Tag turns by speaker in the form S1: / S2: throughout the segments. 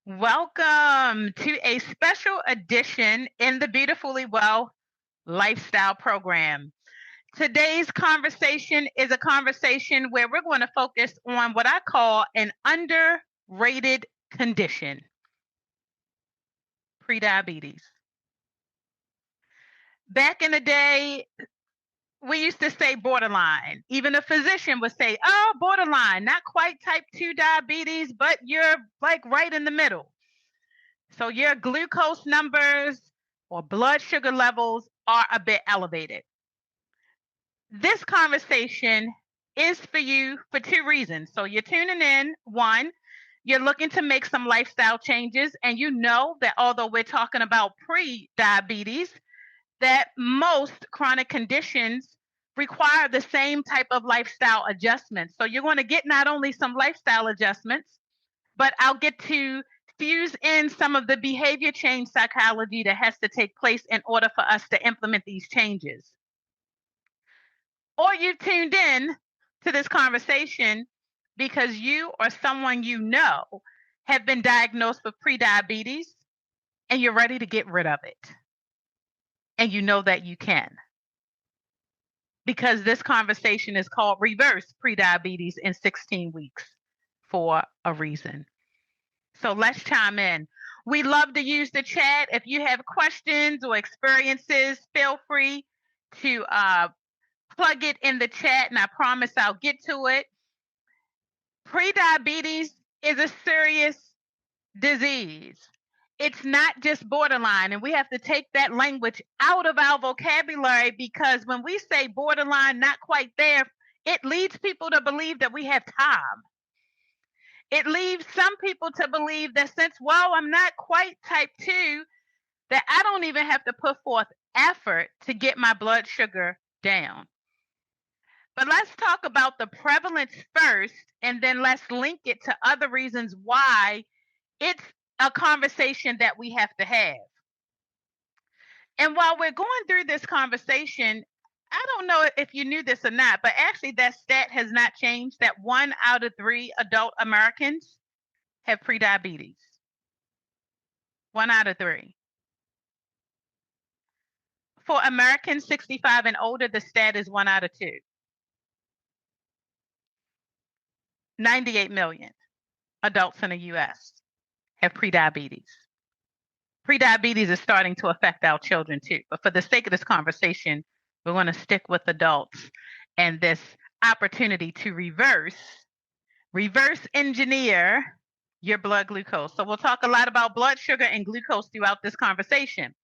S1: Welcome to a special edition in the Beautifully Well Lifestyle Program. Today's conversation is a conversation where we're going to focus on what I call an underrated condition, prediabetes. Back in the day, we used to say borderline. Even a physician would say, oh, borderline, not quite type 2 diabetes, but you're like right in the middle. So your glucose numbers or blood sugar levels are a bit elevated. This conversation is for you for two reasons. So you're tuning in. One, you're looking to make some lifestyle changes, and you know that although we're talking about pre-diabetes, that most chronic conditions require the same type of lifestyle adjustments. So you're going to get not only some lifestyle adjustments, but I'll get to fuse in some of the behavior change psychology that has to take place in order for us to implement these changes. Or you tuned in to this conversation because you or someone you know have been diagnosed with prediabetes and you're ready to get rid of it. And you know that you can. Because this conversation is called Reverse Prediabetes in 16 Weeks for a reason. So let's chime in. We love to use the chat. If you have questions or experiences, feel free to plug it in the chat, and I promise I'll get to it. Prediabetes is a serious disease. It's not just borderline, and we have to take that language out of our vocabulary because when we say borderline, not quite there, it leads people to believe that we have time. It leaves some people to believe that since, I'm not quite type 2, that I don't even have to put forth effort to get my blood sugar down. But let's talk about the prevalence first, and then let's link it to other reasons why it's a conversation that we have to have. And while we're going through this conversation, I don't know if you knew this or not, but actually that stat has not changed, that 1 out of 3 adult Americans have prediabetes. 1 out of 3. For Americans 65 and older, the stat is 1 out of 2. 98 million adults in the U.S. have prediabetes. Prediabetes is starting to affect our children too. But for the sake of this conversation, we're going to stick with adults and this opportunity to reverse engineer your blood glucose. So we'll talk a lot about blood sugar and glucose throughout this conversation.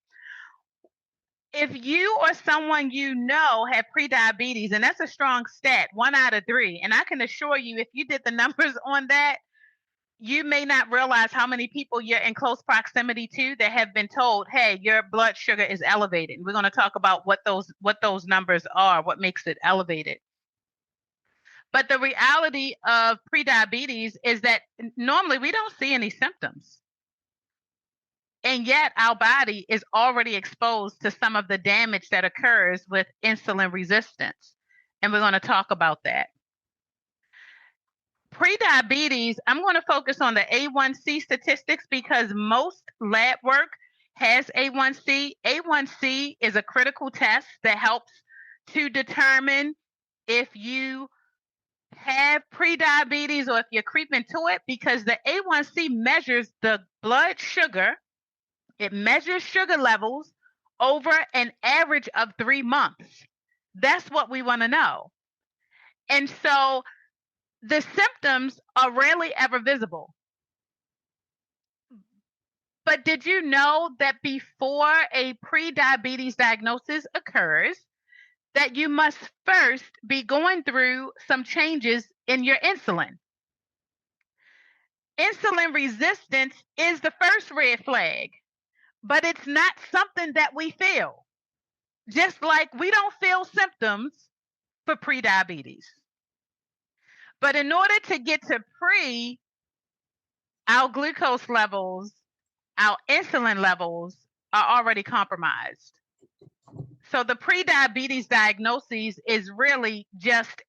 S1: If you or someone you know have prediabetes, and that's a strong stat, 1 out of 3, and I can assure you, if you did the numbers on that, you may not realize how many people you're in close proximity to that have been told, hey, your blood sugar is elevated. We're going to talk about what those numbers are, what makes it elevated. But the reality of prediabetes is that normally we don't see any symptoms. And yet our body is already exposed to some of the damage that occurs with insulin resistance. And we're going to talk about that. Prediabetes, I'm going to focus on the A1C statistics because most lab work has A1C. A1C is a critical test that helps to determine if you have prediabetes or if you're creeping to it, because the A1C measures the blood sugar. It measures sugar levels over an average of 3 months. That's what we want to know. And so the symptoms are rarely ever visible. But did you know that before a prediabetes diagnosis occurs, that you must first be going through some changes in your insulin? Insulin resistance is the first red flag, but it's not something that we feel. Just like we don't feel symptoms for prediabetes. But in order to get to pre, our glucose levels, our insulin levels are already compromised. So the prediabetes diagnosis is really just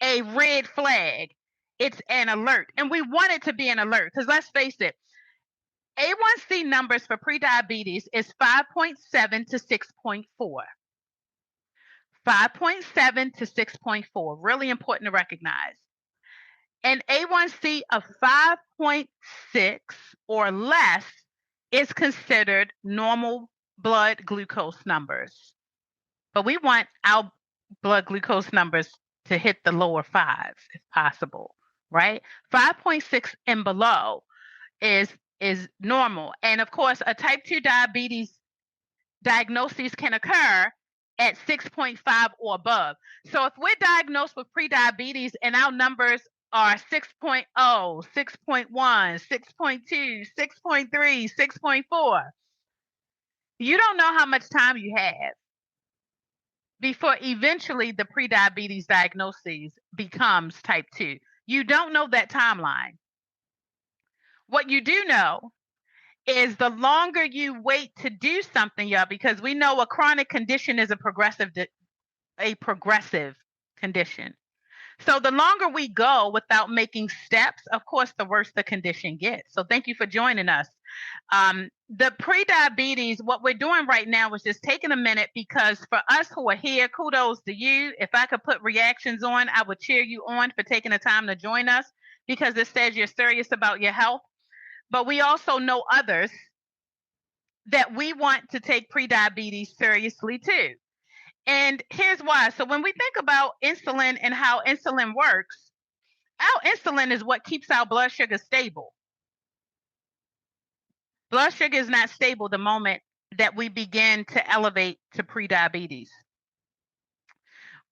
S1: a red flag. It's an alert. And we want it to be an alert because let's face it, A1C numbers for prediabetes is 5.7 to 6.4. 5.7 to 6.4. Really important to recognize. An A1C of 5.6 or less is considered normal blood glucose numbers. But we want our blood glucose numbers to hit the lower fives if possible, right? 5.6 and below is normal. And of course, a type 2 diabetes diagnoses can occur at 6.5 or above. So if we're diagnosed with prediabetes and our numbers are 6.0, 6.1, 6.2, 6.3, 6.4, you don't know how much time you have before eventually the prediabetes diagnosis becomes type 2. You don't know that timeline. What you do know is the longer you wait to do something, y'all, because we know a chronic condition is a progressive condition. So the longer we go without making steps, of course, the worse the condition gets. So thank you for joining us. The prediabetes, what we're doing right now is just taking a minute, because for us who are here, kudos to you. If I could put reactions on, I would cheer you on for taking the time to join us, because it says you're serious about your health. But we also know others that we want to take prediabetes seriously too. And here's why. So when we think about insulin and how insulin works, our insulin is what keeps our blood sugar stable. Blood sugar is not stable the moment that we begin to elevate to prediabetes.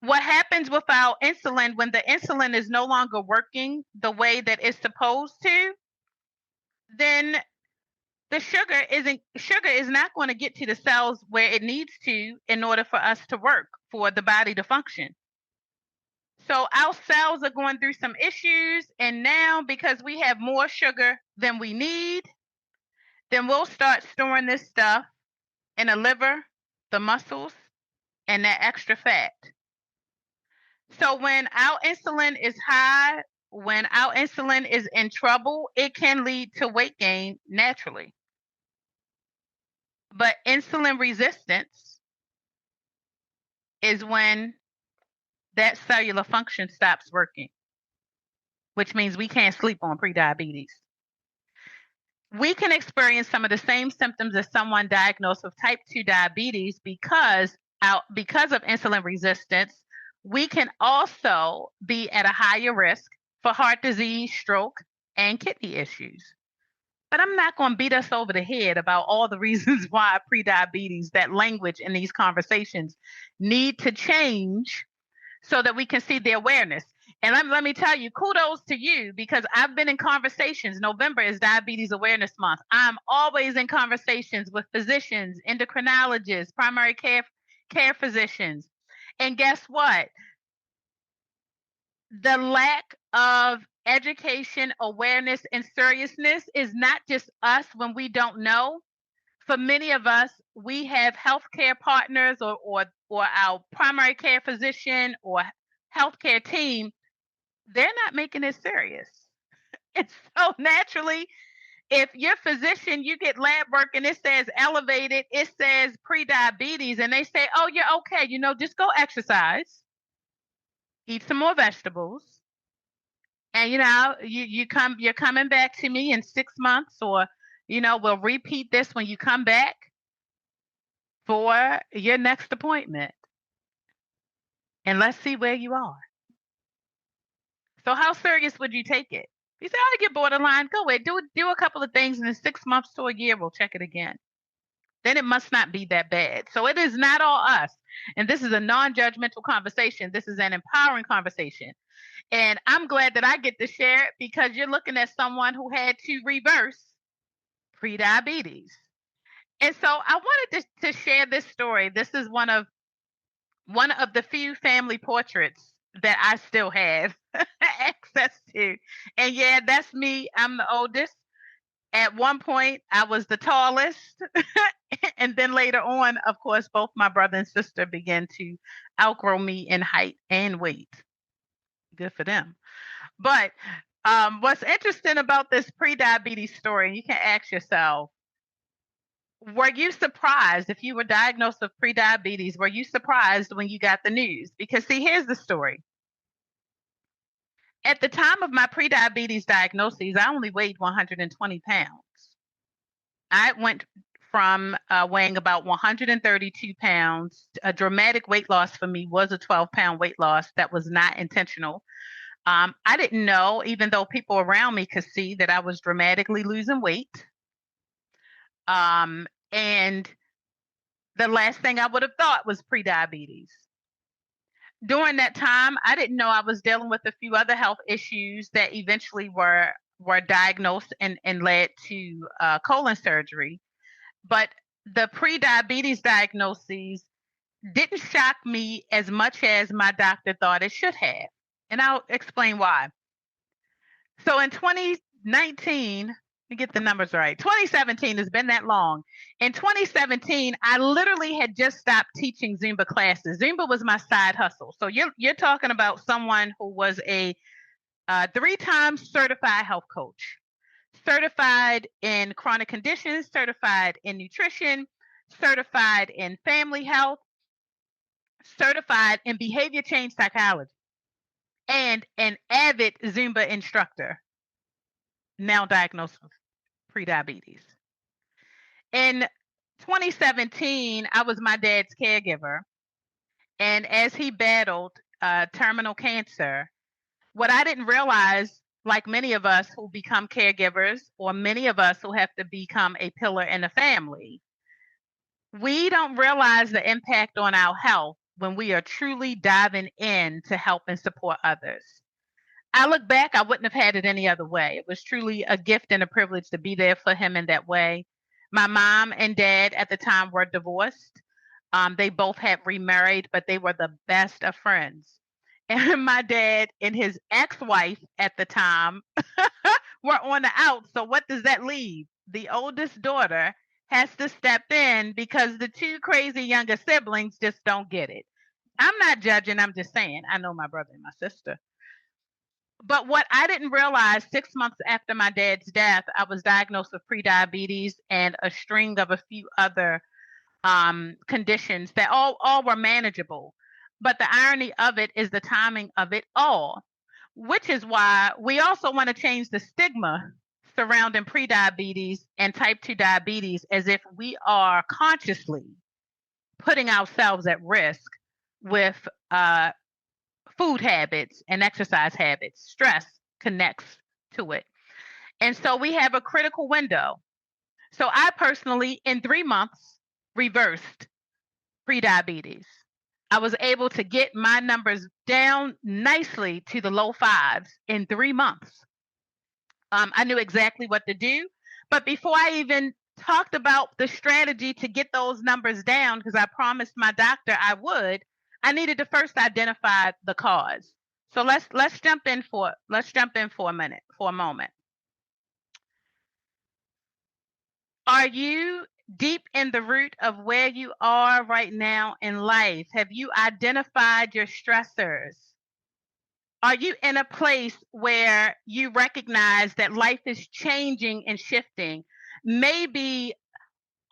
S1: What happens with our insulin when the insulin is no longer working the way that it's supposed to, then the sugar is not going to get to the cells where it needs to in order for us to work, for the body to function. So our cells are going through some issues, and now because we have more sugar than we need, then we'll start storing this stuff in the liver, the muscles, and that extra fat. So when our insulin is high, when our insulin is in trouble, it can lead to weight gain naturally. But insulin resistance is when that cellular function stops working, which means we can't sleep on prediabetes. We can experience some of the same symptoms as someone diagnosed with type 2 diabetes because of insulin resistance. We can also be at a higher risk for heart disease, stroke, and kidney issues. But I'm not going to beat us over the head about all the reasons why prediabetes, that language in these conversations, need to change so that we can see the awareness. And let me tell you, kudos to you, because I've been in conversations. November is Diabetes Awareness Month. I'm always in conversations with physicians, endocrinologists, primary care physicians. And guess what? The lack of education, awareness, and seriousness is not just us when we don't know. For many of us, we have healthcare partners or our primary care physician or healthcare team. They're not making it serious. And so naturally, if your physician, you get lab work and it says elevated, it says prediabetes, and they say, oh, you're okay, just go exercise, eat some more vegetables, and you're coming back to me in 6 months, or we'll repeat this when you come back for your next appointment, and let's see where you are. So how serious would you take it? You say, I get borderline, go ahead, do a couple of things, and in 6 months to a year, we'll check it again. Then it must not be that bad. So it is not all us. And this is a non-judgmental conversation. This is an empowering conversation. And I'm glad that I get to share it, because you're looking at someone who had to reverse prediabetes. And so I wanted to share this story. This is one of the few family portraits that I still have access to. And yeah, that's me. I'm the oldest. At one point, I was the tallest. And then later on, of course, both my brother and sister began to outgrow me in height and weight. Good for them. But What's interesting about this pre-diabetes story, you can ask yourself, were you surprised if you were diagnosed with pre-diabetes? Were you surprised when you got the news? Because see, here's the story. At the time of my pre-diabetes diagnosis, I only weighed 120 pounds. I went from weighing about 132 pounds. A dramatic weight loss for me was a 12-pound weight loss that was not intentional. I didn't know, even though people around me could see that I was dramatically losing weight. And the last thing I would have thought was pre-diabetes. During that time, I didn't know I was dealing with a few other health issues that eventually were diagnosed and led to colon surgery. But the pre-diabetes diagnoses didn't shock me as much as my doctor thought it should have. And I'll explain why. So in 2019, let me get the numbers right. 2017 has been that long. In 2017, I literally had just stopped teaching Zumba classes. Zumba was my side hustle. So you're talking about someone who was a 3-time certified health coach, certified in chronic conditions, certified in nutrition, certified in family health, certified in behavior change psychology, and an avid Zumba instructor, now diagnosed with prediabetes. In 2017, I was my dad's caregiver. And as he battled terminal cancer, what I didn't realize, like many of us who become caregivers, or many of us who have to become a pillar in the family, we don't realize the impact on our health when we are truly diving in to help and support others. I look back, I wouldn't have had it any other way. It was truly a gift and a privilege to be there for him in that way. My mom and dad at the time were divorced. They both had remarried, but they were the best of friends. And my dad and his ex-wife at the time were on the out. So what does that leave? The oldest daughter has to step in because the 2 crazy younger siblings just don't get it. I'm not judging, I'm just saying, I know my brother and my sister. But what I didn't realize, 6 months after my dad's death, I was diagnosed with prediabetes and a string of a few other conditions that all were manageable. But the irony of it is the timing of it all, which is why we also want to change the stigma surrounding prediabetes and type 2 diabetes, as if we are consciously putting ourselves at risk with food habits and exercise habits. Stress connects to it. And so we have a critical window. So I personally, in 3 months, reversed prediabetes. I was able to get my numbers down nicely to the low 5s in 3 months. I knew exactly what to do. But before I even talked about the strategy to get those numbers down, because I promised my doctor I would, I needed to first identify the cause. So let's jump in for a moment. Are you deep in the root of where you are right now in life? Have you identified your stressors? Are you in a place where you recognize that life is changing and shifting? Maybe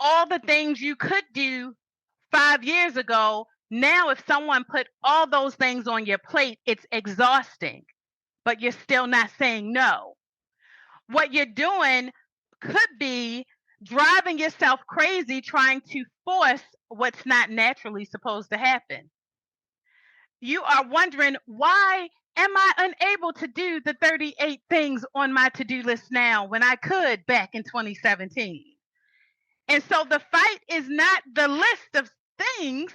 S1: all the things you could do 5 years ago, now if someone put all those things on your plate, it's exhausting, but you're still not saying no. What you're doing could be driving yourself crazy trying to force what's not naturally supposed to happen. You are wondering, why am I unable to do the 38 things on my to-do list now when I could back in 2017? And so the fight is not the list of things.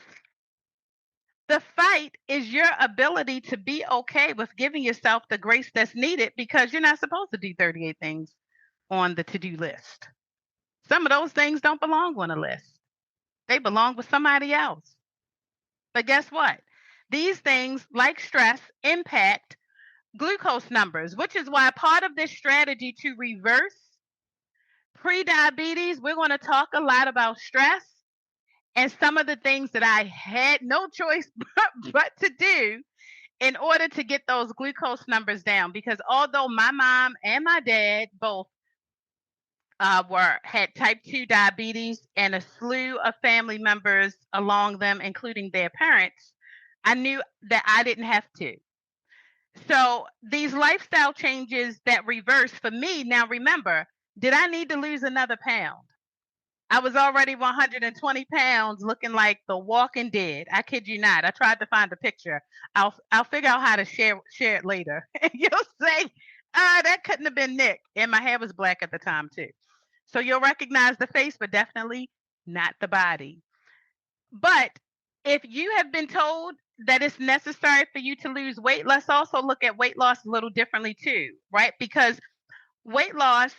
S1: The fight is your ability to be okay with giving yourself the grace that's needed, because you're not supposed to do 38 things on the to-do list. Some of those things don't belong on a list. They belong with somebody else. But guess what? These things, like stress, impact glucose numbers, which is why part of this strategy to reverse prediabetes, we're going to talk a lot about stress and some of the things that I had no choice but to do in order to get those glucose numbers down, because although my mom and my dad both had type 2 diabetes and a slew of family members along them, including their parents, I knew that I didn't have to. So these lifestyle changes that reverse for me, now remember, did I need to lose another pound? I was already 120 pounds looking like the walking dead. I kid you not. I tried to find a picture. I'll figure out how to share it later. And you'll say, that couldn't have been Nick. And my hair was black at the time too. So you'll recognize the face, but definitely not the body. But if you have been told that it's necessary for you to lose weight, let's also look at weight loss a little differently too, right? Because weight loss,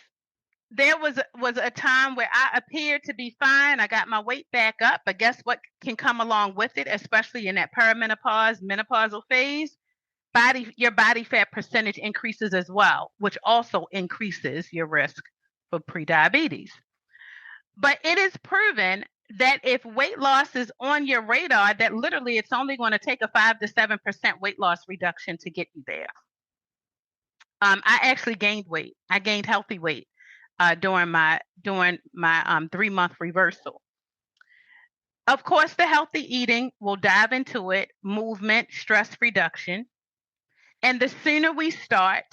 S1: there was a time where I appeared to be fine. I got my weight back up, but guess what can come along with it, especially in that perimenopause, menopausal phase? Your body fat percentage increases as well, which also increases your risk for prediabetes. But it is proven that if weight loss is on your radar, that literally it's only going to take a 5 to 7% weight loss reduction to get you there. I actually gained weight. I gained healthy weight during my 3-month reversal. Of course, the healthy eating, we'll dive into it, movement, stress reduction. And the sooner we start,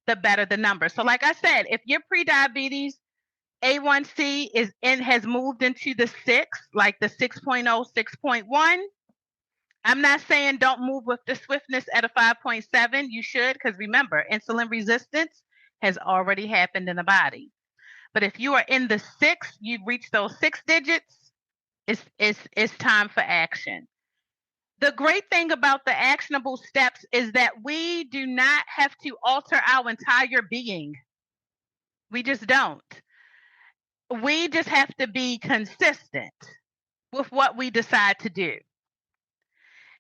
S1: the better the number. So like I said, if your prediabetes A1C has moved into the 6, like the 6.0, 6.1, I'm not saying don't move with the swiftness at a 5.7. You should, because remember, insulin resistance has already happened in the body. But if you are in the 6, you've reached those 6 digits, it's time for action. The great thing about the actionable steps is that we do not have to alter our entire being. We just don't. We just have to be consistent with what we decide to do.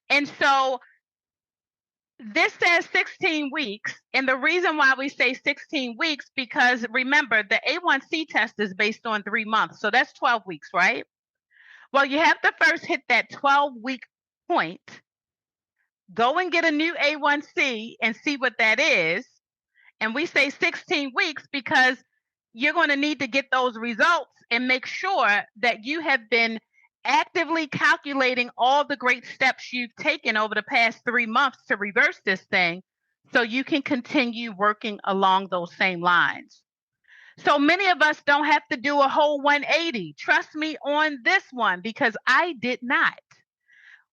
S1: And so this says 16 weeks. And the reason why we say 16 weeks, because remember, the A1C test is based on 3 months. So that's 12 weeks, right? Well, you have to first hit that 12-week point, go and get a new A1C and see what that is. And we say 16 weeks because you're going to need to get those results and make sure that you have been actively calculating all the great steps you've taken over the past 3 months to reverse this thing so you can continue working along those same lines. So many of us don't have to do a whole 180. Trust me on this one, because I did not.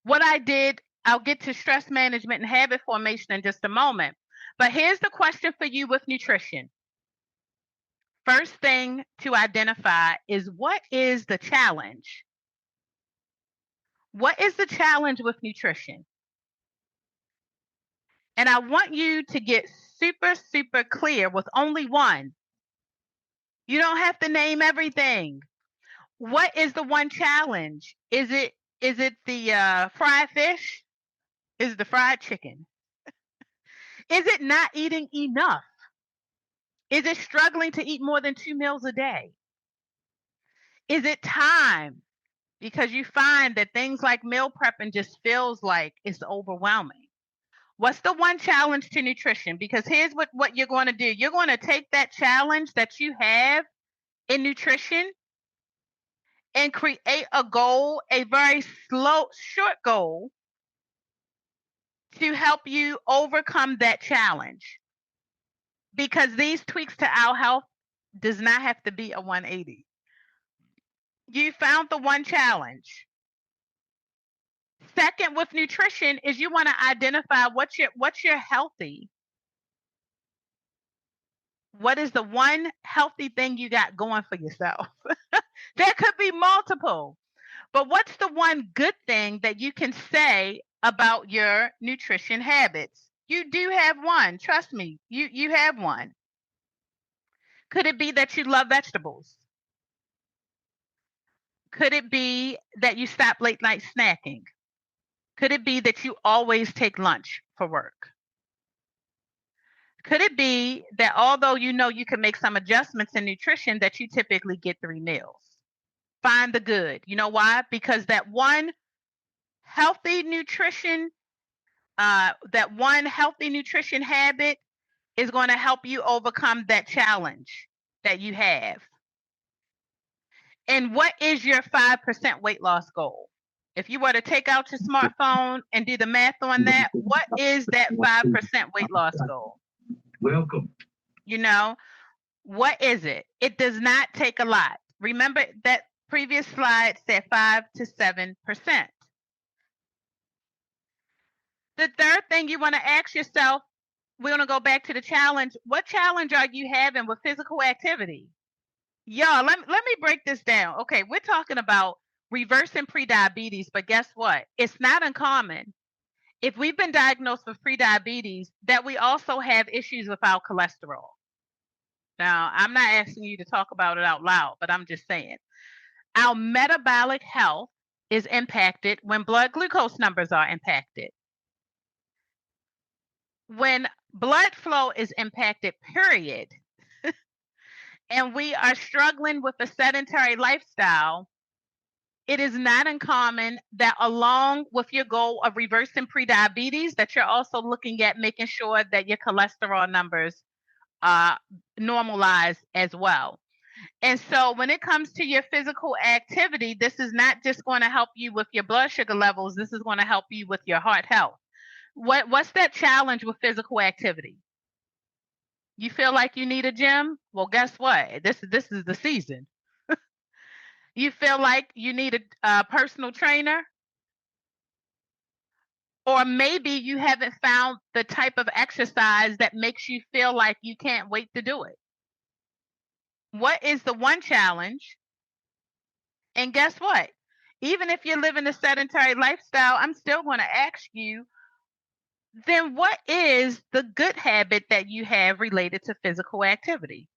S1: What I did, I'll get to stress management and habit formation in just a moment. But here's the question for you with nutrition. First thing to identify is, what is the challenge? What is the challenge with nutrition? And I want you to get super, super clear with only one. You don't have to name everything. What is the one challenge? Is it the fried fish? Is it the fried chicken? Is it not eating enough? Is it struggling to eat more than 2 meals a day? Is it time? Because you find that things like meal prepping just feels like it's overwhelming. What's the one challenge to nutrition? Because here's what you're going to do. You're going to take that challenge that you have in nutrition and create a goal, a very short goal, to help you overcome that challenge. Because these tweaks to our health does not have to be a 180. You found the one challenge. Second, with nutrition, is you want to identify what's your healthy. What is the one healthy thing you got going for yourself? There could be multiple, but what's the one good thing that you can say about your nutrition habits? You do have one. Trust me, you have one. Could it be that you love vegetables? Could it be that you stop late night snacking? Could it be that you always take lunch for work? Could it be that although you know you can make some adjustments in nutrition, that you typically get 3 meals? Find the good. You know why? Because that one healthy nutrition that one healthy nutrition habit is going to help you overcome that challenge that you have. And what is your 5% weight loss goal? If you were to take out your smartphone and do the math on that, what is that 5% weight loss goal?
S2: Welcome.
S1: You know, what is it? It does not take a lot. Remember that previous slide said 5 to 7%. The third thing you want to ask yourself, we're going to go back to the challenge. What challenge are you having with physical activity? Y'all, let me break this down. Okay, we're talking about reversing prediabetes, but guess what? It's not uncommon if we've been diagnosed with prediabetes that we also have issues with our cholesterol. Now, I'm not asking you to talk about it out loud, but I'm just saying. Our metabolic health is impacted when blood glucose numbers are impacted. When blood flow is impacted, period, and we are struggling with a sedentary lifestyle, it is not uncommon that along with your goal of reversing prediabetes, that you're also looking at making sure that your cholesterol numbers normalize as well. And so when it comes to your physical activity, this is not just going to help you with your blood sugar levels. This is going to help you with your heart health. What's that challenge with physical activity? You feel like you need a gym? Well, guess what? This is the season. You feel like you need a personal trainer? Or maybe you haven't found the type of exercise that makes you feel like you can't wait to do it. What is the one challenge? And guess what? Even if you're living a sedentary lifestyle, I'm still going to ask you, then what is the good habit that you have related to physical activity?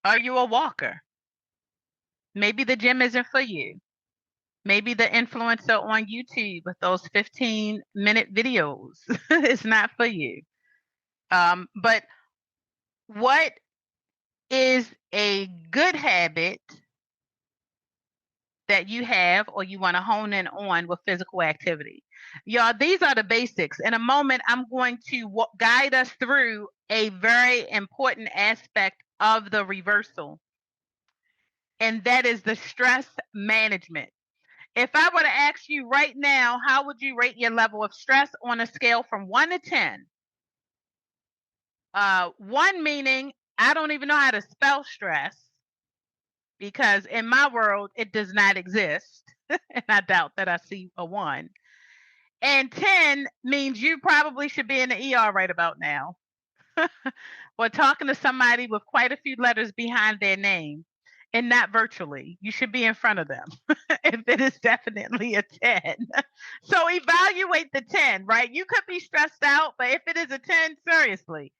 S1: Are you a walker? Maybe the gym isn't for you. Maybe the influencer on YouTube with those 15-minute videos is not for you. But what is a good habit that you have or you want to hone in on with physical activity? Y'all, these are the basics. In a moment, I'm going to guide us through a very important aspect of the reversal, and that is the stress management. If I were to ask you right now, how would you rate your level of stress on a scale from 1 to 10? 1 meaning I don't even know how to spell stress because in my world it does not exist. And I doubt that I see a 1. And 10 means you probably should be in the ER right about now. Or talking to somebody with quite a few letters behind their name. And not virtually. You should be in front of them if it is definitely a 10. So evaluate the 10, right? You could be stressed out, but if it is a 10, seriously,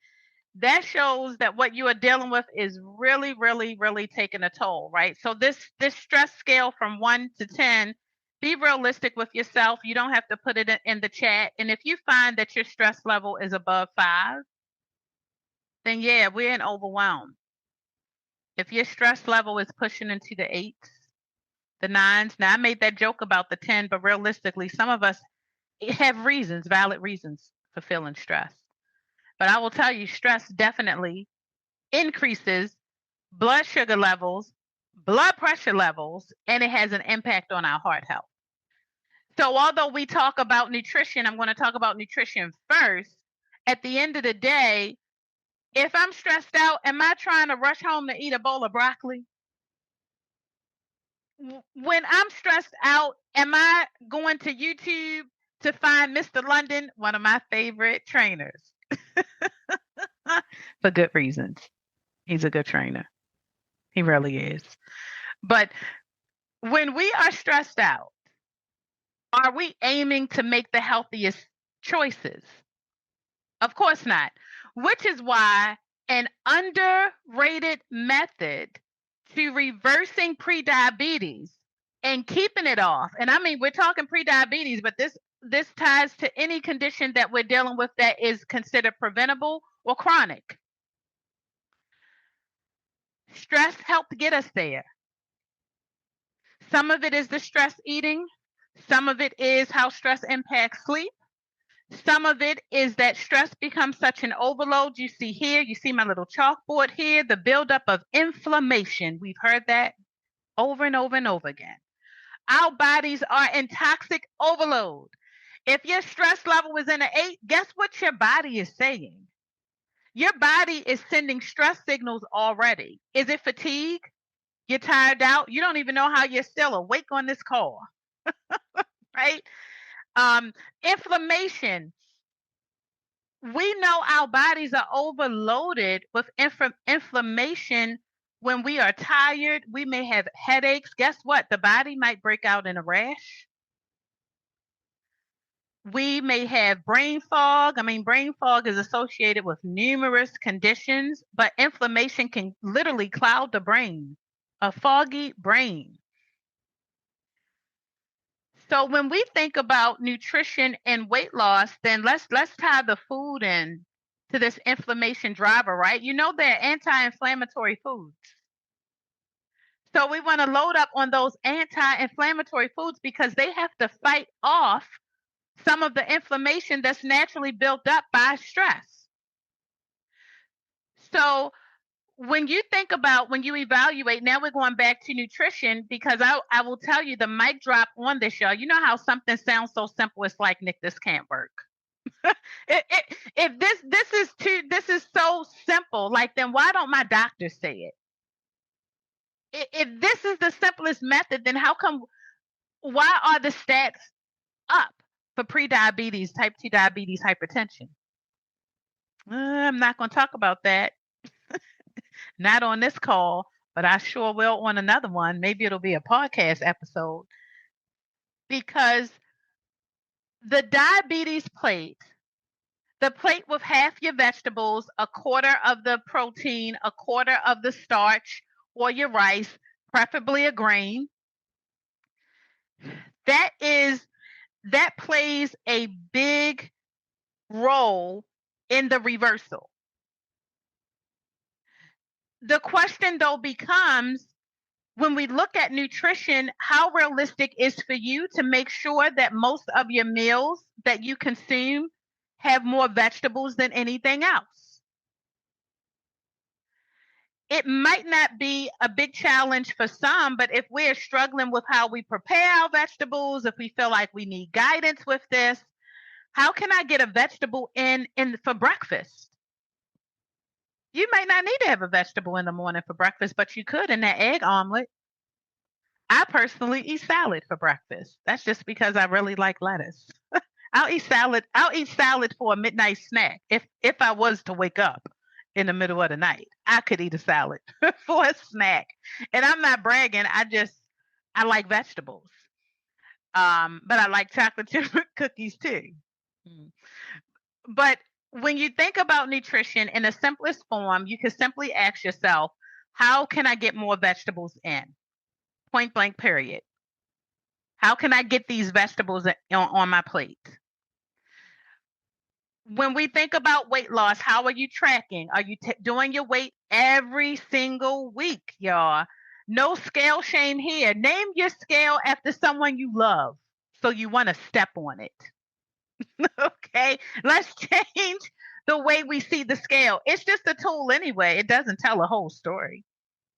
S1: that shows that what you are dealing with is really, really, really taking a toll, right? So this stress scale from 1 to 10, be realistic with yourself. You don't have to put it in the chat. And if you find that your stress level is above 5, then yeah, we're in overwhelm. If your stress level is pushing into the 8s, the 9s, now I made that joke about the 10, but realistically, some of us have reasons, valid reasons for feeling stressed. But I will tell you, stress definitely increases blood sugar levels, blood pressure levels, and it has an impact on our heart health. So although we talk about nutrition, I'm going to talk about nutrition first. At the end of the day, if I'm stressed out, am I trying to rush home to eat a bowl of broccoli? When I'm stressed out, am I going to YouTube to find Mr. London, one of my favorite trainers? For good reasons. He's a good trainer. He really is. But when we are stressed out, are we aiming to make the healthiest choices? Of course not. Which is why an underrated method to reversing prediabetes and keeping it off. And I mean, we're talking prediabetes, but this ties to any condition that we're dealing with that is considered preventable or chronic. Stress helped get us there. Some of it is the stress eating. Some of it is how stress impacts sleep. Some of it is that stress becomes such an overload. You see here, you see my little chalkboard here, the buildup of inflammation. We've heard that over and over and over again. Our bodies are in toxic overload. If your stress level is in an 8, guess what your body is saying? Your body is sending stress signals already. Is it fatigue? You're tired out. You don't even know how you're still awake on this call, right? Inflammation. We know our bodies are overloaded with inflammation when we are tired. We may have headaches. Guess what? The body might break out in a rash. We may have brain fog. I mean, brain fog is associated with numerous conditions, but inflammation can literally cloud the brain, a foggy brain. So when we think about nutrition and weight loss, then let's tie the food in to this inflammation driver, right? You know, they're anti-inflammatory foods. So we want to load up on those anti-inflammatory foods because they have to fight off some of the inflammation that's naturally built up by stress. So when you think about, when you evaluate, now we're going back to nutrition because I will tell you the mic drop on this, y'all. You know how something sounds so simple, it's like, Nick, this can't work. This is so simple, like, then why don't my doctor say it? If this is the simplest method, then why are the stats up for prediabetes, type 2 diabetes, hypertension? I'm not going to talk about that. Not on this call, but I sure will on another one. Maybe it'll be a podcast episode. Because the diabetes plate, the plate with half your vegetables, a quarter of the protein, a quarter of the starch or your rice, preferably a grain, that plays a big role in the reversal. The question, though, becomes, when we look at nutrition, how realistic is for you to make sure that most of your meals that you consume have more vegetables than anything else? It might not be a big challenge for some, but if we're struggling with how we prepare our vegetables, if we feel like we need guidance with this, how can I get a vegetable in for breakfast? You might not need to have a vegetable in the morning for breakfast, but you could in that egg omelet. I personally eat salad for breakfast. That's just because I really like lettuce. I'll eat salad. I'll eat salad for a midnight snack. If I was to wake up in the middle of the night, I could eat a salad for a snack. And I'm not bragging. I like vegetables. But I like chocolate chip cookies too. Mm. But when you think about nutrition in the simplest form, you can simply ask yourself, how can I get more vegetables in? Point blank, period. How can I get these vegetables on my plate? When we think about weight loss, how are you tracking? Are you doing your weight every single week, y'all? No scale shame here. Name your scale after someone you love, so you want to step on it. Okay, let's change the way we see the scale. It's just a tool anyway. It doesn't tell a whole story.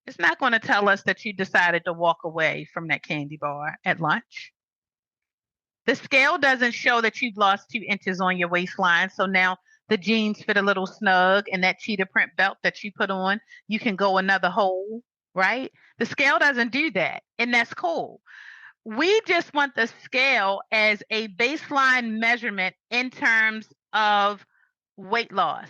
S1: It's not going to tell us that you decided to walk away from that candy bar at lunch. The scale doesn't show that you've lost 2 inches on your waistline. So now the jeans fit a little snug and that cheetah print belt that you put on, you can go another hole, right? The scale doesn't do that. And that's cool. We just want the scale as a baseline measurement in terms of weight loss.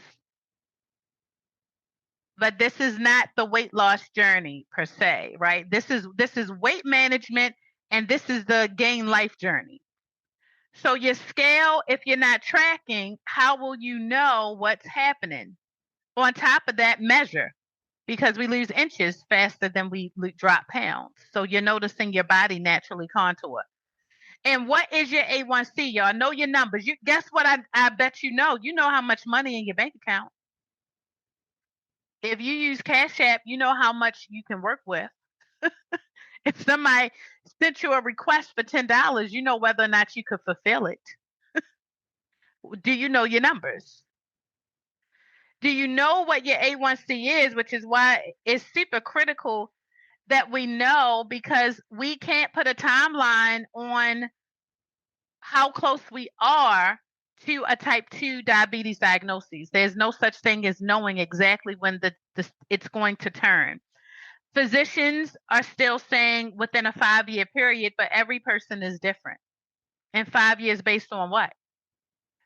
S1: But this is not the weight loss journey per se, right? This is weight management, and this is the gain life journey. So your scale, if you're not tracking, how will you know what's happening? On top of that, measure, because we lose inches faster than we drop pounds. So you're noticing your body naturally contour. And what is your A1C, y'all? Know your numbers. Guess what? I bet you know how much money in your bank account. If you use Cash App, you know how much you can work with. If somebody sent you a request for $10, you know whether or not you could fulfill it. Do you know your numbers? Do you know what your A1C is, which is why it's super critical that we know, because we can't put a timeline on how close we are to a type 2 diabetes diagnosis. There's no such thing as knowing exactly when it's going to turn. Physicians are still saying within a 5-year period, but every person is different. And 5 years based on what?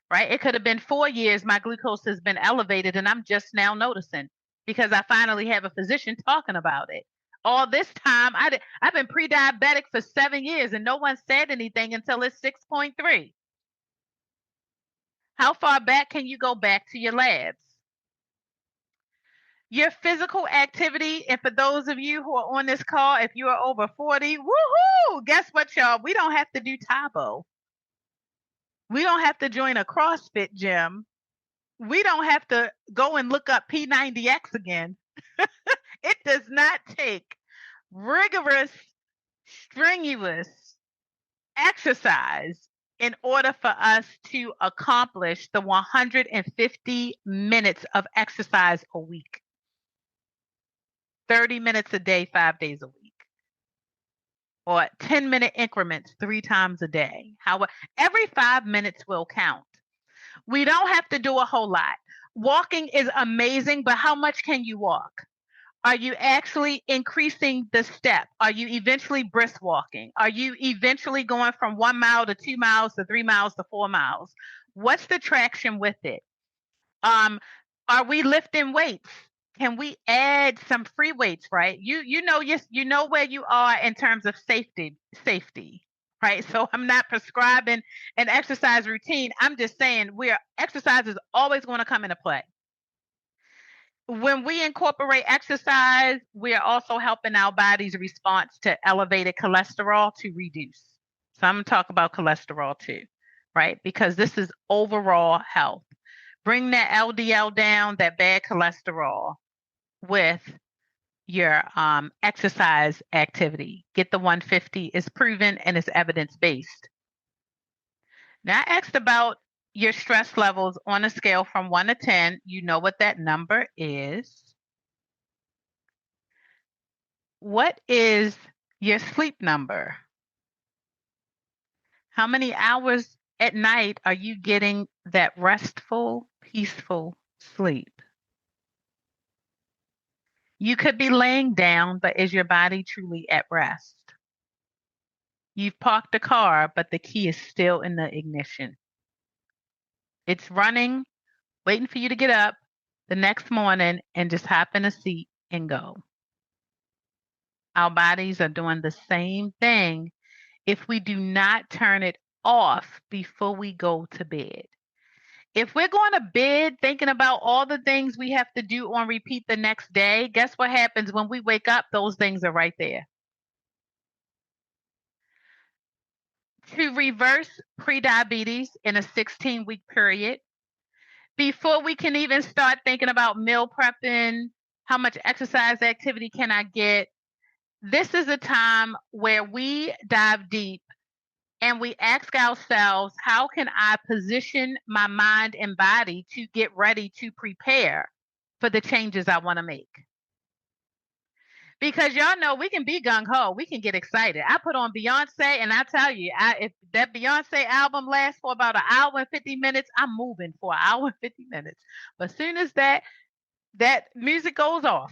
S1: Right? It could have been 4 years my glucose has been elevated and I'm just now noticing because I finally have a physician talking about it. All this time, I've been pre-diabetic for 7 years and no one said anything until it's 6.3. How far back can you go back to your labs? Your physical activity, and for those of you who are on this call, if you are over 40, woohoo! Guess what, y'all? We don't have to do Tabo. We don't have to join a CrossFit gym. We don't have to go and look up P90X again. It does not take rigorous, strenuous exercise in order for us to accomplish the 150 minutes of exercise a week. 30 minutes a day, 5 days a week. Or 10-minute increments 3 times a day. Every 5 minutes will count. We don't have to do a whole lot. Walking is amazing, but how much can you walk? Are you actually increasing the step? Are you eventually brisk walking? Are you eventually going from 1 mile to 2 miles to 3 miles to 4 miles? What's the traction with it? Are we lifting weights? Can we add some free weights, right? You know where you are in terms of safety, right? So I'm not prescribing an exercise routine. I'm just saying exercise is always going to come into play. When we incorporate exercise, we are also helping our body's response to elevated cholesterol to reduce. So I'm going to talk about cholesterol too, right? Because this is overall health. Bring that LDL down, that bad cholesterol, with your exercise activity. Get the 150 is proven and it's evidence-based. Now I asked about your stress levels on a scale from 1 to 10. You know what that number is. What is your sleep number? How many hours at night are you getting that restful, peaceful sleep? You could be laying down, but is your body truly at rest? You've parked the car, but the key is still in the ignition. It's running, waiting for you to get up the next morning and just hop in a seat and go. Our bodies are doing the same thing if we do not turn it off before we go to bed. If we're going to bed thinking about all the things we have to do on repeat the next day, guess what happens when we wake up? Those things are right there. To reverse prediabetes in a 16-week period, before we can even start thinking about meal prepping, how much exercise activity can I get, this is a time where we dive deep and we ask ourselves, how can I position my mind and body to get ready to prepare for the changes I want to make? Because y'all know we can be gung-ho. We can get excited. I put on Beyonce and I tell you, if that Beyonce album lasts for about 1 hour and 50 minutes, I'm moving for 1 hour and 50 minutes. But as soon as that music goes off,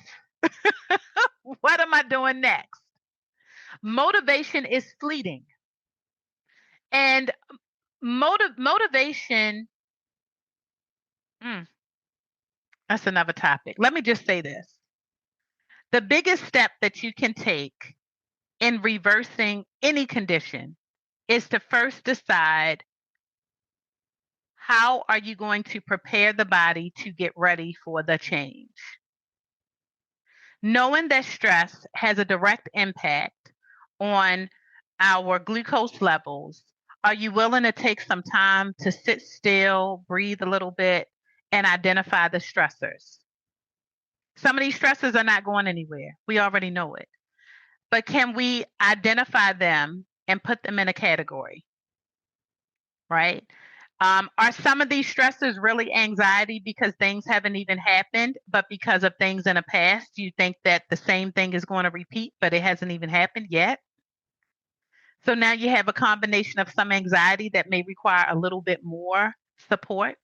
S1: what am I doing next? Motivation is fleeting. And motivation, that's another topic. Let me just say this. The biggest step that you can take in reversing any condition is to first decide, how are you going to prepare the body to get ready for the change? Knowing that stress has a direct impact on our glucose levels, are you willing to take some time to sit still, breathe a little bit, and identify the stressors? Some of these stressors are not going anywhere. We already know it. but can we identify them and put them in a category, right? Are some of these stressors really anxiety because things haven't even happened, but because of things in the past, you think that the same thing is going to repeat, but it hasn't even happened yet? So now you have a combination of some anxiety that may require a little bit more support.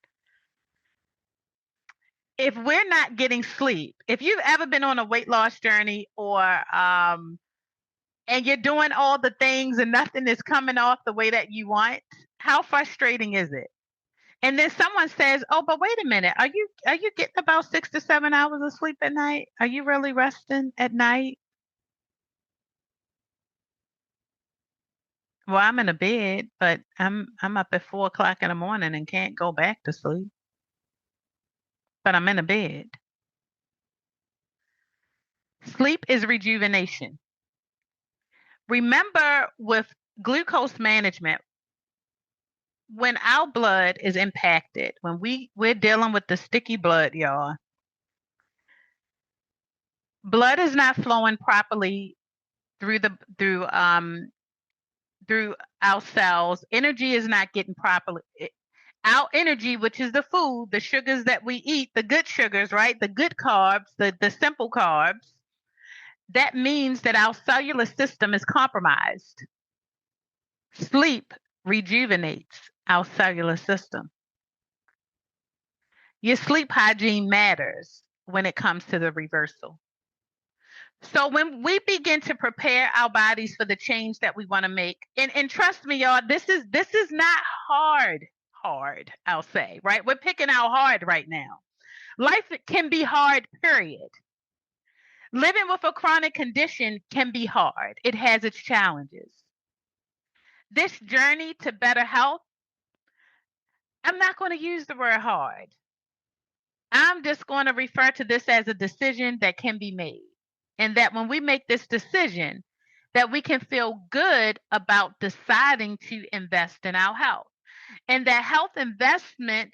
S1: If we're not getting sleep, if you've ever been on a weight loss journey or and you're doing all the things and nothing is coming off the way that you want, how frustrating is it? And then someone says, "Oh, but wait a minute. Are you getting about 6 to 7 hours of sleep at night? Are you really resting at night?" Well, I'm in a bed, but I'm up at 4 o'clock in the morning and can't go back to sleep. But I'm in a bed. Sleep is rejuvenation. Remember, with glucose management, when our blood is impacted, when we're dealing with the sticky blood, y'all, blood is not flowing properly through the through our cells. Energy is not getting properly. Our energy, which is the food, the sugars that we eat, the good sugars, right? The good carbs, the simple carbs, that means that our cellular system is compromised. Sleep rejuvenates our cellular system. Your sleep hygiene matters when it comes to the reversal. So when we begin to prepare our bodies for the change that we want to make, and trust me, y'all, this is not hard, I'll say, right? We're picking out hard right now. Life can be hard, period. Living with a chronic condition can be hard. It has its challenges. This journey to better health, I'm not going to use the word hard. I'm just going to refer to this as a decision that can be made. And that when we make this decision, that we can feel good about deciding to invest in our health. And that health investment,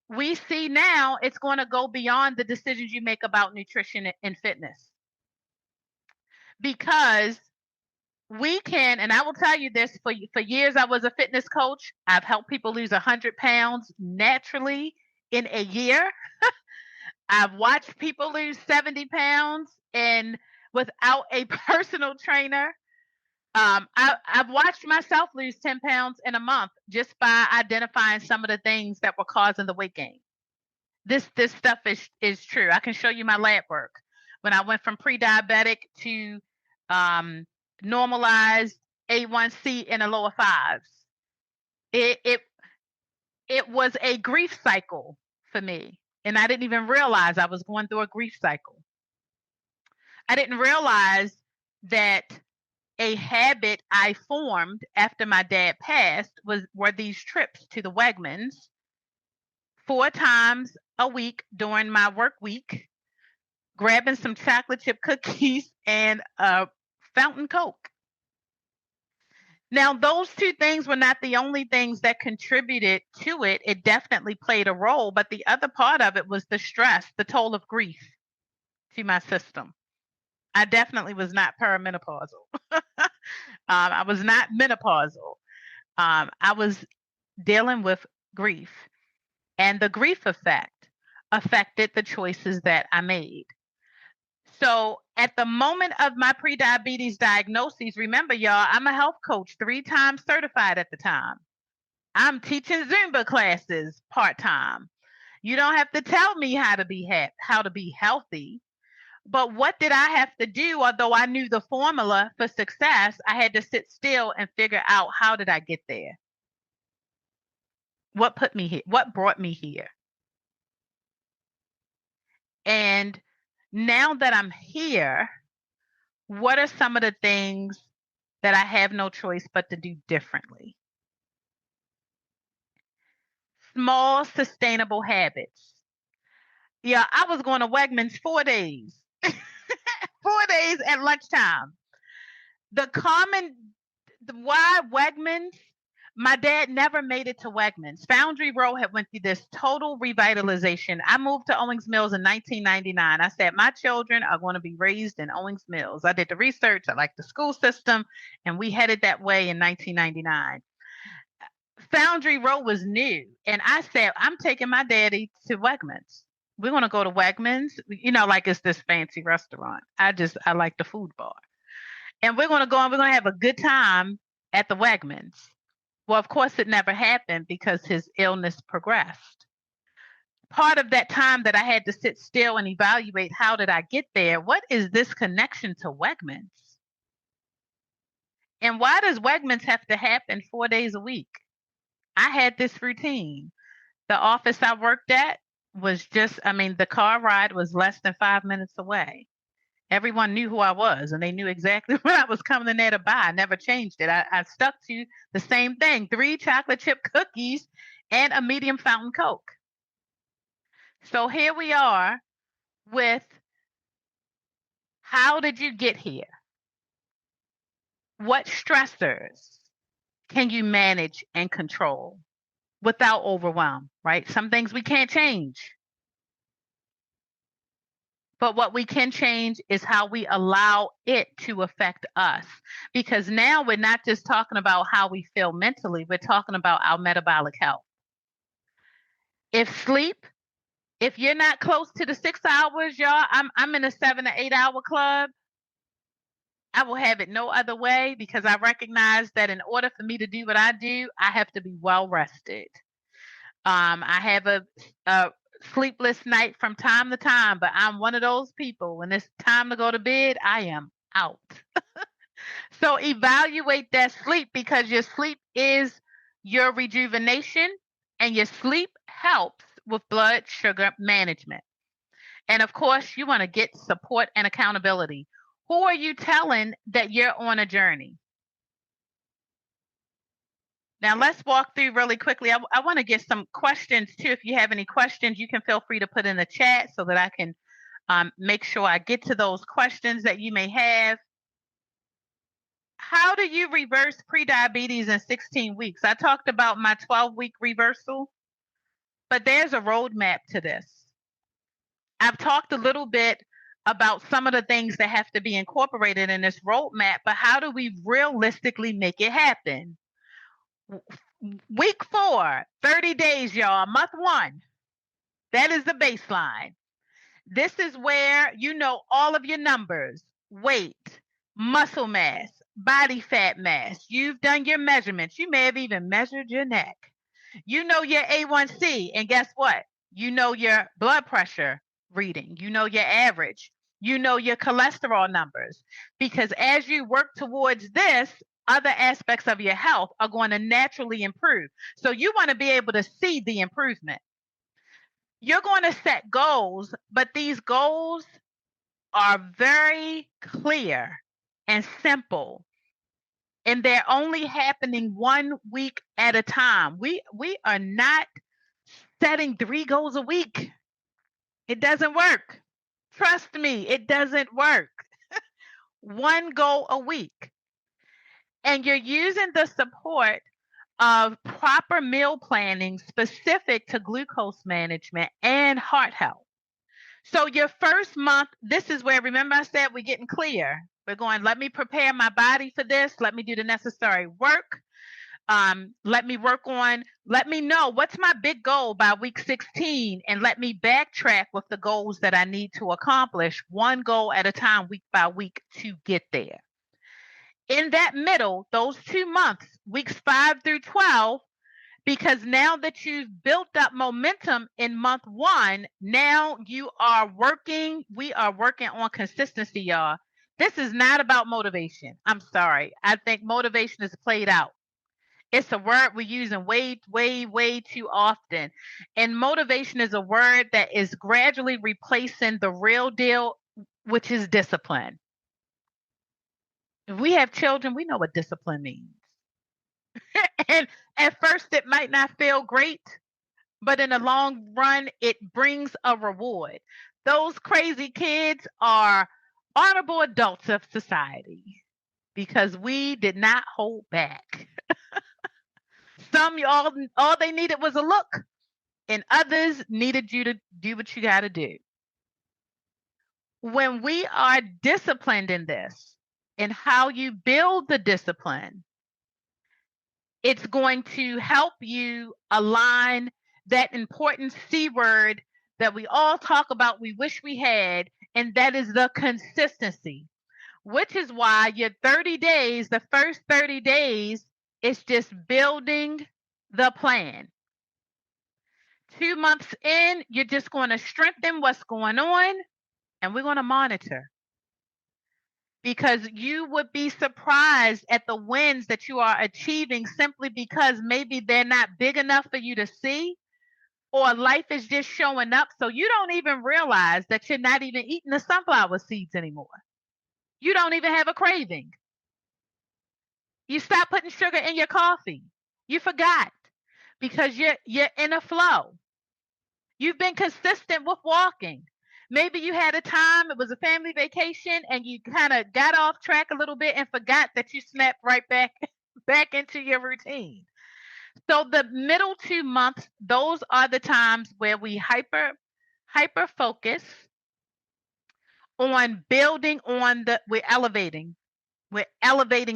S1: we see now, it's going to go beyond the decisions you make about nutrition and fitness. Because we can, and I will tell you this, for years I was a fitness coach. I've helped people lose 100 pounds naturally in a year. I've watched people lose 70 pounds and without a personal trainer. I've watched myself lose 10 pounds in a month just by identifying some of the things that were causing the weight gain. This stuff is true. I can show you my lab work. When I went from pre-diabetic to normalized A1C in the lower fives, it was a grief cycle for me. And I didn't even realize I was going through a grief cycle. I didn't realize that a habit I formed after my dad passed were these trips to the Wegmans 4 times a week during my work week, grabbing some chocolate chip cookies and a fountain Coke. Now, those 2 things were not the only things that contributed to it. It definitely played a role, but the other part of it was the stress, the toll of grief to my system. I definitely was not perimenopausal. I was not menopausal. I was dealing with grief, and the grief effect affected the choices that I made. So at the moment of my prediabetes diagnosis, remember, y'all, I'm a health coach, 3 times certified at the time. I'm teaching Zumba classes part-time. You don't have to tell me how to be healthy. But what did I have to do? Although I knew the formula for success, I had to sit still and figure out, how did I get there? What put me here? What brought me here? And now that I'm here, what are some of the things that I have no choice but to do differently? Small, sustainable habits. Yeah, I was going to Wegmans 4 days, 4 days at lunchtime. Why Wegmans? My dad never made it to Wegmans. Foundry Row had went through this total revitalization. I moved to Owings Mills in 1999. I said, my children are going to be raised in Owings Mills. I did the research. I liked the school system, and we headed that way in 1999. Foundry Row was new, and I said, I'm taking my daddy to Wegmans. We're going to go to Wegmans, like it's this fancy restaurant. I like the food bar. And we're going to go and we're going to have a good time at the Wegmans. Well, of course, it never happened because his illness progressed. Part of that time that I had to sit still and evaluate, how did I get there? What is this connection to Wegmans? And why does Wegmans have to happen 4 days a week? I had this routine. The office I worked at was the car ride was less than 5 minutes away. Everyone knew who I was, and they knew exactly what I was coming in there to buy. I never changed it. I stuck to the same thing: 3 chocolate chip cookies and a medium fountain Coke. So here we are with, how did you get here? What stressors can you manage and control without overwhelm, right? Some things we can't change. But what we can change is how we allow it to affect us. Because now we're not just talking about how we feel mentally, we're talking about our metabolic health. If you're not close to the 6 hours, y'all, I'm in a 7 to 8 hour club. I will have it no other way, because I recognize that in order for me to do what I do, I have to be well rested. I have a sleepless night from time to time, but I'm one of those people, when it's time to go to bed, I am out. So evaluate that sleep, because your sleep is your rejuvenation, and your sleep helps with blood sugar management. And of course, you want to get support and accountability. Who are you telling that you're on a journey? Now, let's walk through really quickly. I want to get some questions too. If you have any questions, you can feel free to put in the chat so that I can make sure I get to those questions that you may have. How do you reverse prediabetes in 16 weeks? I talked about my 12-week reversal, but there's a roadmap to this. I've talked a little bit about some of the things that have to be incorporated in this roadmap, but how do we realistically make it happen? Week 4, 30 days, y'all, month 1. That is the baseline. This is where you know all of your numbers: weight, muscle mass, body fat mass. You've done your measurements. You may have even measured your neck. You know your A1C, and guess what? You know your blood pressure reading. You know your average. You know your cholesterol numbers. Because as you work towards this, other aspects of your health are going to naturally improve. So you want to be able to see the improvement. You're going to set goals, but these goals are very clear and simple, and they're only happening 1 week at a time. We are not setting 3 goals a week. It doesn't work. Trust me, it doesn't work. 1 goal a week. And you're using the support of proper meal planning specific to glucose management and heart health. So your first month, this is where, remember I said we're getting clear. We're going, let me prepare my body for this. Let me do the necessary work. Let me know what's my big goal by week 16, and let me backtrack with the goals that I need to accomplish 1 goal at a time, week by week, to get there. In that middle, those 2 months, weeks 5 through 12, because now that you've built up momentum in month 1, now we are working on consistency, y'all. This is not about motivation. I'm sorry. I think motivation is played out. It's a word we're using way, way, way too often. And motivation is a word that is gradually replacing the real deal, which is discipline. If we have children, we know what discipline means. And at first, it might not feel great, but in the long run, it brings a reward. Those crazy kids are honorable adults of society because we did not hold back. Some all they needed was a look, and others needed you to do what you got to do. When we are disciplined in this and how you build the discipline, it's going to help you align that important C word that we all talk about, we wish we had, and that is the consistency, which is why your 30 days, the first 30 days, is just building the plan. 2 months in, you're just going to strengthen what's going on, and we're going to monitor. Because you would be surprised at the wins that you are achieving simply because maybe they're not big enough for you to see, or life is just showing up so you don't even realize that you're not even eating the sunflower seeds anymore. You don't even have a craving. You stop putting sugar in your coffee. You forgot because you're in a flow. You've been consistent with walking. Maybe you had a time, it was a family vacation, and you kind of got off track a little bit and forgot that you snapped right back into your routine. So the middle 2 months, those are the times where we hyper focus on building on we're elevating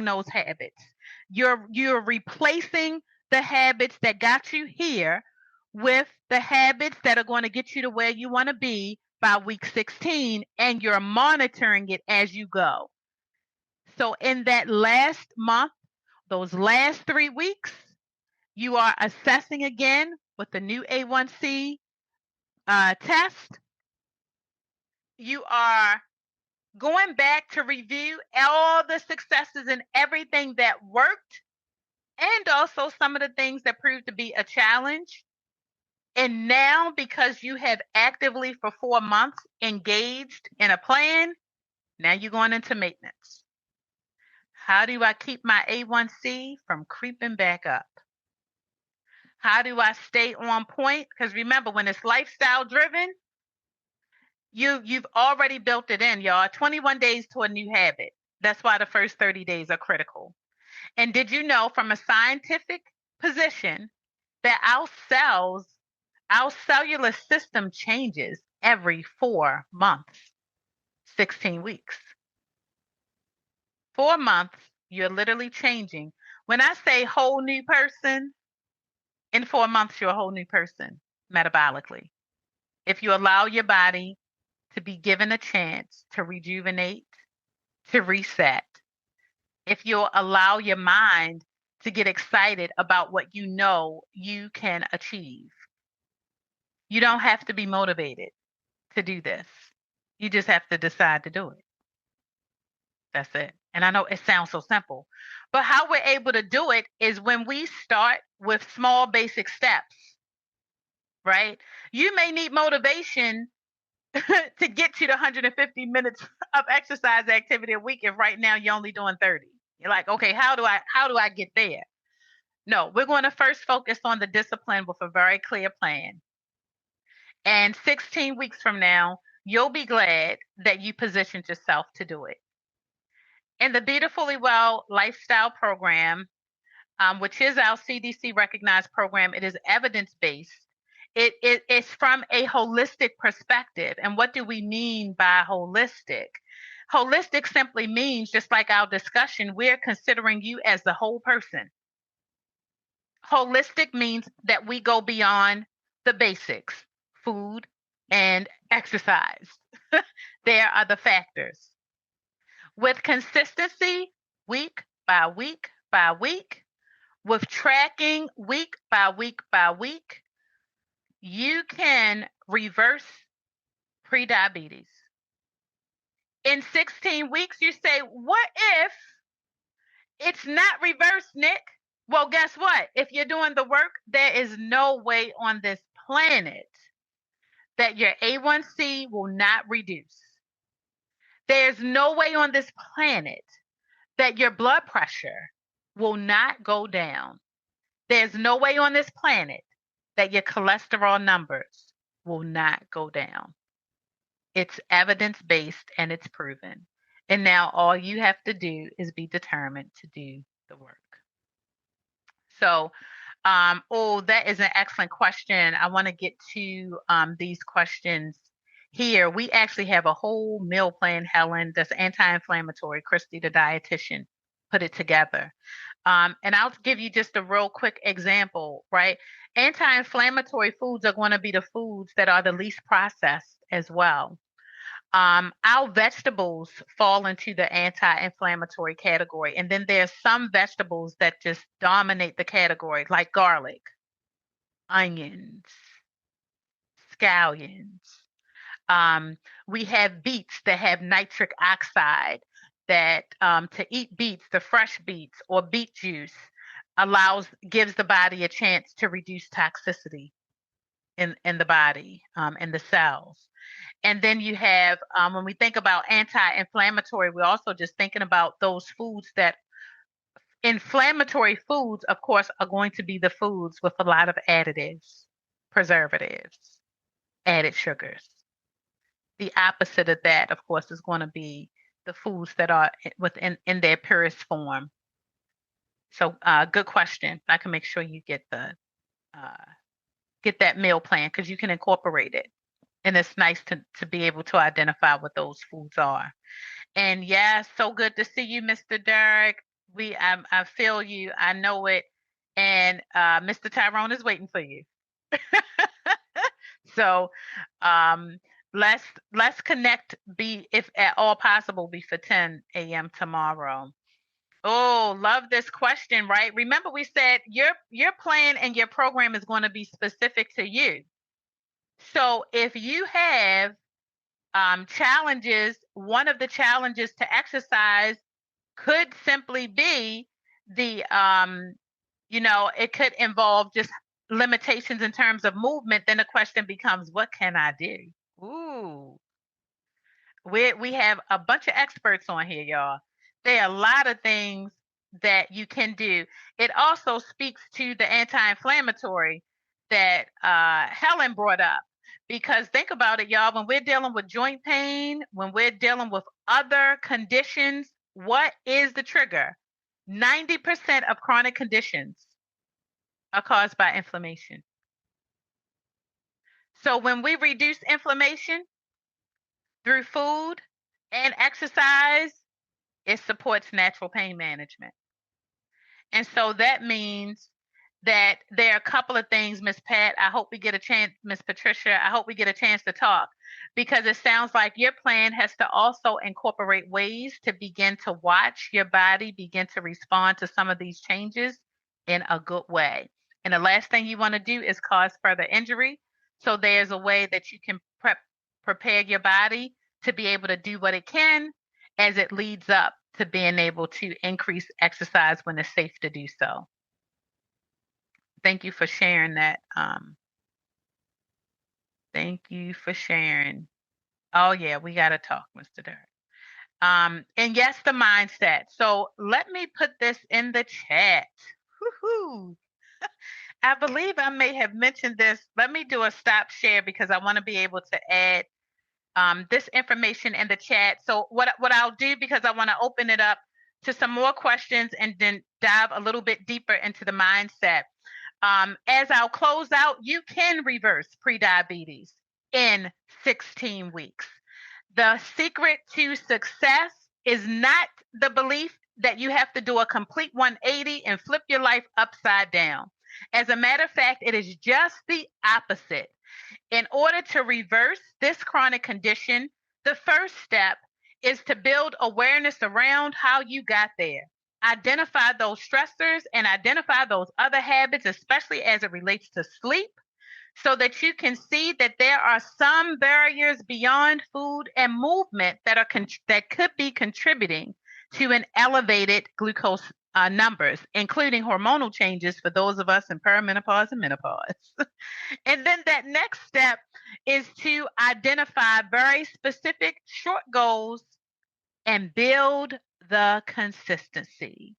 S1: those habits. You're replacing the habits that got you here with the habits that are going to get you to where you want to be by week 16, and you're monitoring it as you go. So in that last month, those last 3 weeks, you are assessing again with the new A1C test. You are going back to review all the successes and everything that worked, and also some of the things that proved to be a challenge. And now, because you have actively for 4 months engaged in a plan, now you're going into maintenance. How do I keep my A1C from creeping back up? How do I stay on point? Because remember, when it's lifestyle driven, you've already built it in, y'all. 21 days to a new habit. That's why the first 30 days are critical. And did you know from a scientific position that our cellular system changes every 4 months, 16 weeks. 4 months, you're literally changing. When I say whole new person, in 4 months, you're a whole new person metabolically. If you allow your body to be given a chance to rejuvenate, to reset, if you'll allow your mind to get excited about what you know you can achieve. You don't have to be motivated to do this. You just have to decide to do it. That's it. And I know it sounds so simple, but how we're able to do it is when we start with small basic steps, right? You may need motivation to get you to 150 minutes of exercise activity a week if right now you're only doing 30. You're like, okay, how do I get there? No, we're going to first focus on the discipline with a very clear plan. And 16 weeks from now, you'll be glad that you positioned yourself to do it. In the Beautifully Well Lifestyle Program, which is our CDC recognized program, it is evidence-based. It's from a holistic perspective. And what do we mean by holistic? Holistic simply means, just like our discussion, we're considering you as the whole person. Holistic means that we go beyond the basics, food and exercise. There are the factors. With consistency, week by week by week, with tracking week by week by week, you can reverse prediabetes. In 16 weeks, you say, what if it's not reversed, Nick? Well, guess what? If you're doing the work, there is no way on this planet that your A1C will not reduce. There's no way on this planet that your blood pressure will not go down. There's no way on this planet that your cholesterol numbers will not go down. It's evidence-based and it's proven. And now all you have to do is be determined to do the work. So Oh, that is an excellent question. I want to get to these questions here. We actually have a whole meal plan, Helen, that's anti-inflammatory. Christy, the dietitian, put it together. And I'll give you just a real quick example, right? Anti-inflammatory foods are going to be the foods that are the least processed as well. Our vegetables fall into the anti-inflammatory category. And then there's some vegetables that just dominate the category, like garlic, onions, scallions. We have beets that have nitric oxide that to eat beets, the fresh beets or beet juice gives the body a chance to reduce toxicity in the body, in the cells. And then you have, when we think about anti-inflammatory, we're also just thinking about those foods that inflammatory foods, of course, are going to be the foods with a lot of additives, preservatives, added sugars. The opposite of that, of course, is going to be the foods that are in their purest form. So, good question. I can make sure you get that meal plan because you can incorporate it. And it's nice to be able to identify what those foods are. And yes, so good to see you, Mr. Derek. I feel you. I know it. And Mr. Tyrone is waiting for you. So let's connect. If at all possible, before 10 a.m. tomorrow. Oh, love this question, right? Remember, we said your plan and your program is going to be specific to you. So if you have challenges, one of the challenges to exercise could simply be it could involve just limitations in terms of movement. Then the question becomes, what can I do? Ooh, we have a bunch of experts on here, y'all. There are a lot of things that you can do. It also speaks to the anti-inflammatory that Helen brought up. Because think about it, y'all, when we're dealing with joint pain, when we're dealing with other conditions, what is the trigger? 90% of chronic conditions are caused by inflammation. So when we reduce inflammation through food and exercise, it supports natural pain management. And so that means that there are a couple of things, Miss Pat. I hope we get a chance, Miss Patricia. I hope we get a chance to talk because it sounds like your plan has to also incorporate ways to begin to watch your body begin to respond to some of these changes in a good way. And the last thing you want to do is cause further injury. So there's a way that you can prepare your body to be able to do what it can as it leads up to being able to increase exercise when it's safe to do so. Thank you for sharing that. Thank you for sharing. Oh yeah, we got to talk, Mr. Derek. And yes, the mindset. So let me put this in the chat. Woo-hoo. I believe I may have mentioned this. Let me do a stop share because I want to be able to add this information in the chat. So what I'll do, because I want to open it up to some more questions and then dive a little bit deeper into the mindset. As I'll close out, you can reverse prediabetes in 16 weeks. The secret to success is not the belief that you have to do a complete 180 and flip your life upside down. As a matter of fact, it is just the opposite. In order to reverse this chronic condition, the first step is to build awareness around how you got there. Identify those stressors and identify those other habits, especially as it relates to sleep, so that you can see that there are some barriers beyond food and movement that could be contributing to an elevated glucose numbers, including hormonal changes for those of us in perimenopause and menopause. And then that next step is to identify very specific short goals and build the consistency.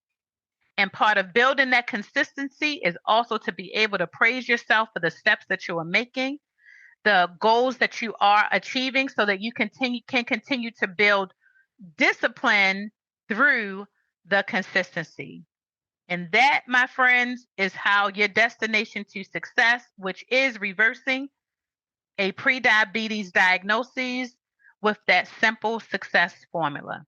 S1: And part of building that consistency is also to be able to praise yourself for the steps that you are making, the goals that you are achieving, so that you can continue to build discipline through the consistency. And that, my friends, is how your destination to success, which is reversing a prediabetes diagnosis with that simple success formula.